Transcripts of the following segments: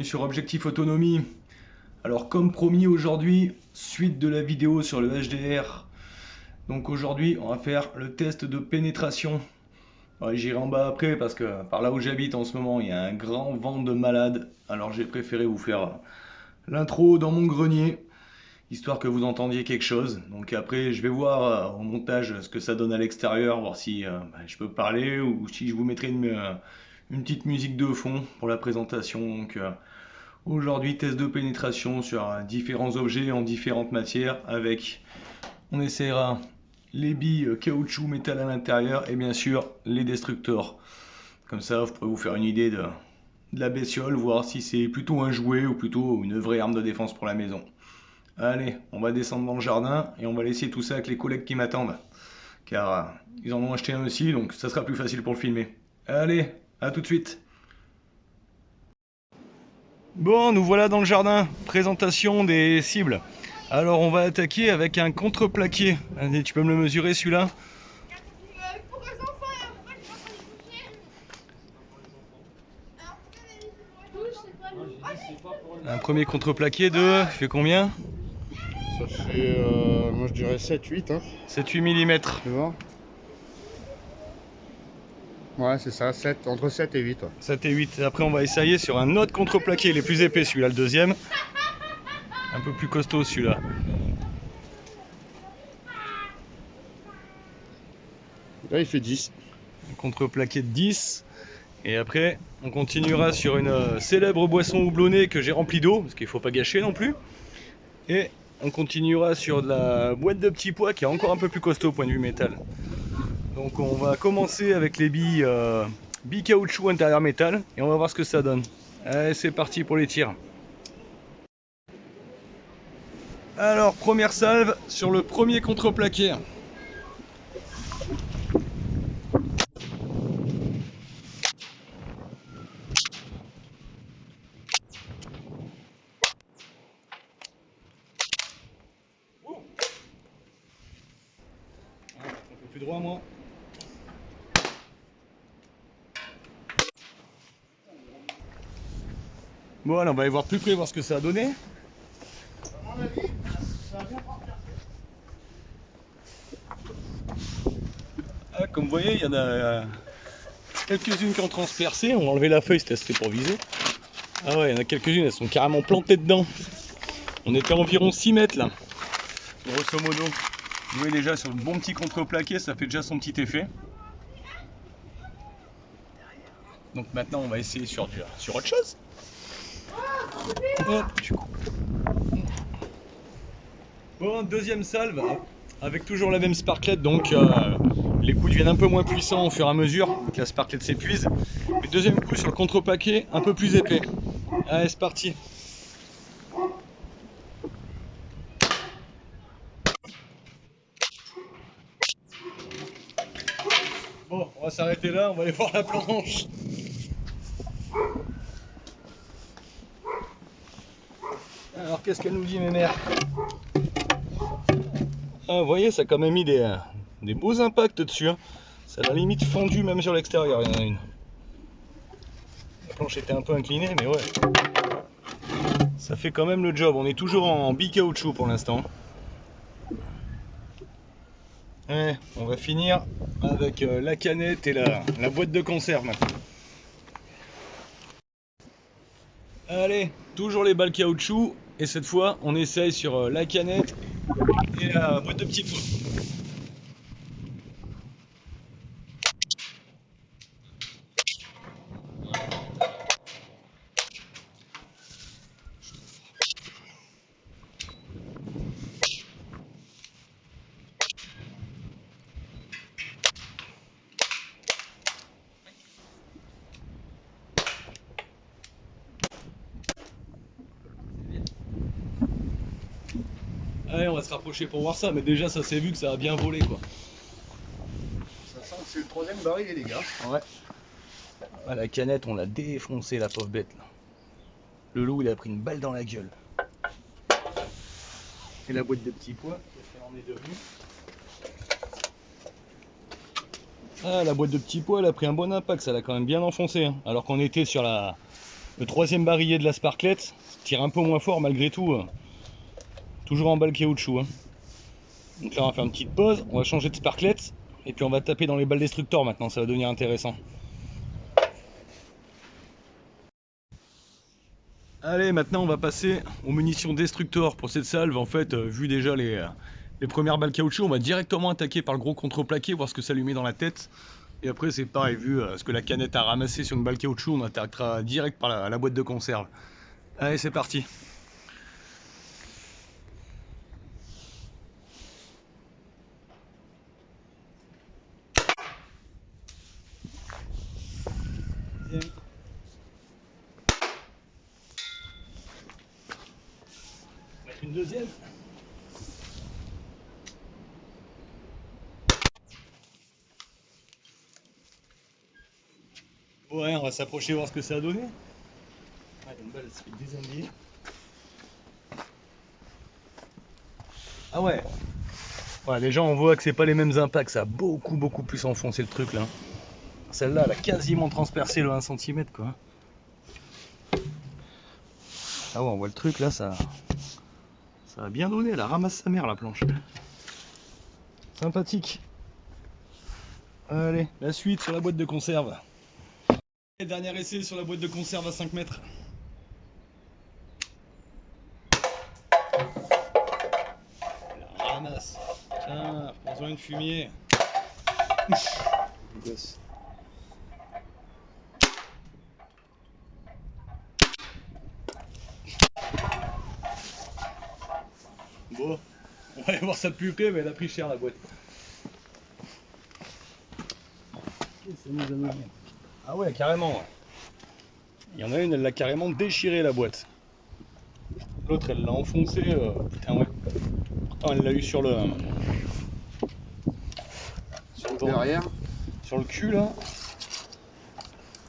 bienvenue sur Objectif Autonomie. Alors comme promis aujourd'hui, suite de la vidéo sur le HDR. Donc aujourd'hui on va faire le test de pénétration. Ouais, j'irai en bas après parce que par là où j'habite en ce moment il y a un grand vent de malade. Alors j'ai préféré vous faire l'intro dans mon grenier, histoire que vous entendiez quelque chose. Donc après je vais voir au montage ce que ça donne à l'extérieur, voir si je peux parler ou si je vous mettrai une petite musique de fond pour la présentation. Donc aujourd'hui test de pénétration sur différents objets en différentes matières avec, on essaiera les billes caoutchouc métal à l'intérieur et bien sûr les destructeurs. Comme ça vous pourrez vous faire une idée de la bestiole, voir si c'est plutôt un jouet ou plutôt une vraie arme de défense pour la maison. Allez, on va descendre dans le jardin et on va laisser tout ça avec les collègues qui m'attendent. Car ils en ont acheté un aussi, donc ça sera plus facile pour le filmer. Allez, à tout de suite. Bon, nous voilà dans le jardin. Présentation des cibles. Alors on va attaquer avec un contreplaqué. Allez, tu peux me le mesurer celui-là? Un premier contreplaqué de... fait combien? Ça fait, moi je dirais 7-8. Hein. 7-8 mm. Tu vois? Ouais, c'est ça, 7, entre 7 et 8. Ouais. 7 et 8. Après, on va essayer sur un autre contreplaqué. Il est plus épais celui-là, le deuxième. Un peu plus costaud celui-là. Là, il fait 10. Un contreplaqué de 10. Et après, on continuera sur une célèbre boisson houblonnée que j'ai remplie d'eau, parce qu'il ne faut pas gâcher non plus. Et on continuera sur de la boîte de petits pois qui est encore un peu plus costaud au point de vue métal. Donc on va commencer avec les billes caoutchouc intérieur métal et on va voir ce que ça donne. Allez, c'est parti pour les tirs. Alors, première salve sur le premier contreplaqué. Un peu plus droit, moi. Bon, alors on va aller voir plus près, voir ce que ça a donné. À mon avis, ça va bien partir. Ah, comme vous voyez, il y en a quelques-unes qui ont transpercé. On va enlever la feuille, c'était pour viser. Ah ouais, il y en a quelques-unes, elles sont carrément plantées dedans. On était à environ 6 mètres là, grosso modo. Vous voyez déjà sur le bon petit contreplaqué, ça fait déjà son petit effet. Donc maintenant on va essayer sur autre chose. Hop, tu coupes. Bon, deuxième salve, avec toujours la même sparklette, donc les coups deviennent un peu moins puissants au fur et à mesure que la sparklette s'épuise. Mais deuxième coup sur le contreplaqué, un peu plus épais. Allez, c'est parti. Bon, on va s'arrêter là, on va aller voir la planche. Alors, qu'est-ce qu'elle nous dit, mes mères? Ah, vous voyez, ça a quand même mis des beaux impacts dessus. Hein. Ça a la limite fondu même sur l'extérieur, il y en a une. La planche était un peu inclinée, mais ouais. Ça fait quand même le job. On est toujours en bi-caoutchouc pour l'instant. Ouais, on va finir avec la canette et la boîte de conserve maintenant. Allez, toujours les balles caoutchouc. Et cette fois, on essaye sur la canette et la boîte de petits pois. Allez, on va se rapprocher pour voir ça, mais déjà ça s'est vu que ça a bien volé quoi. Ça sent que c'est le troisième baril, les gars. Ouais. Ah, la canette, on l'a défoncé la pauvre bête là. Le loup il a pris une balle dans la gueule. Et la boîte de petits pois, qu'est-ce qu'elle en est devenue? Ah, la boîte de petits pois elle a pris un bon impact, ça l'a quand même bien enfoncé. Hein. Alors qu'on était sur la Le troisième barillet de la Sparklet tire un peu moins fort malgré tout. Toujours en balle caoutchouc. Hein. Donc là on va faire une petite pause, on va changer de Sparklet et puis on va taper dans les balles Destructor maintenant, ça va devenir intéressant. Allez, maintenant on va passer aux munitions Destructor. Pour cette salve, en fait, vu déjà les premières balles caoutchouc, on va directement attaquer par le gros contreplaqué, voir ce que ça lui met dans la tête. Et après c'est pareil, vu ce que la canette a ramassé sur une balle caoutchouc, on attaquera direct par la boîte de conserve. Allez, c'est parti. Une deuxième. Ouais, on va s'approcher voir ce que ça a donné. Ouais, une balle se fait désinguer. Ah ouais. Ouais, déjà on voit que c'est pas les mêmes impacts, ça a beaucoup plus enfoncé le truc là. Celle-là, elle a quasiment transpercé le 1 cm quoi. Ah ouais, on voit le truc là, ça a bien donné, elle a ramassé sa mère la planche. Sympathique. Allez, la suite sur la boîte de conserve. Et dernier essai sur la boîte de conserve à 5 mètres. La ramasse. Tiens, prends-en une fumier. Gosse. Bon, on va aller voir ça de plus près, mais elle a pris cher la boîte. Ah ouais, carrément. Il y en a une, elle l'a carrément déchiré la boîte. L'autre, elle l'a enfoncé. Putain, ouais. Pourtant, elle l'a eu sur le Derrière. Sur le cul là.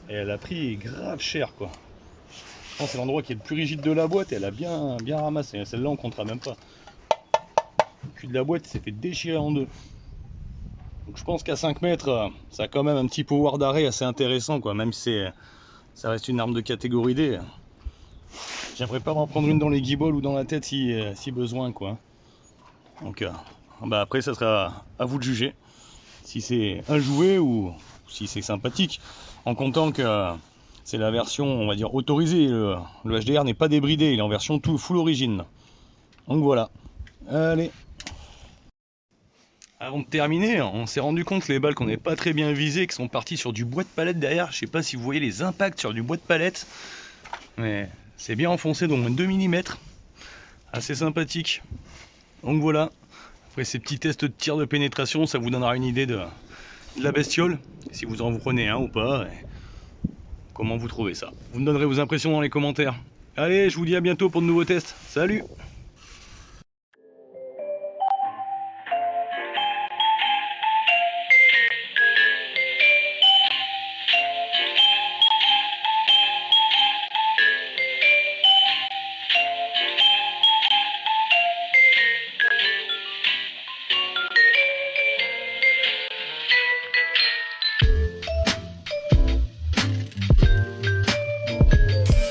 Et elle a pris grave cher quoi. Je pense que c'est l'endroit qui est le plus rigide de la boîte et elle a bien ramassé. Celle-là, on comptera même pas. Le cul de la boîte s'est fait déchirer en deux. Donc je pense qu'à 5 mètres, ça a quand même un petit pouvoir d'arrêt assez intéressant quoi, même si ça reste une arme de catégorie D. J'aimerais pas en prendre une dans les guibolles ou dans la tête si besoin quoi. Donc bah après ça sera à vous de juger si c'est un jouet ou si c'est sympathique, en comptant que c'est la version on va dire autorisée, le HDR n'est pas débridé, il est en version tout full origine. Donc voilà, allez. Avant de terminer, on s'est rendu compte que les balles qu'on n'est pas très bien visées, qui sont parties sur du bois de palette derrière, je sais pas si vous voyez les impacts sur du bois de palette, mais c'est bien enfoncé d'au moins 2 mm, assez sympathique. Donc voilà, après ces petits tests de tir de pénétration, ça vous donnera une idée de la bestiole, si vous en prenez un ou pas, et comment vous trouvez ça. Vous me donnerez vos impressions dans les commentaires. Allez, je vous dis à bientôt pour de nouveaux tests, salut!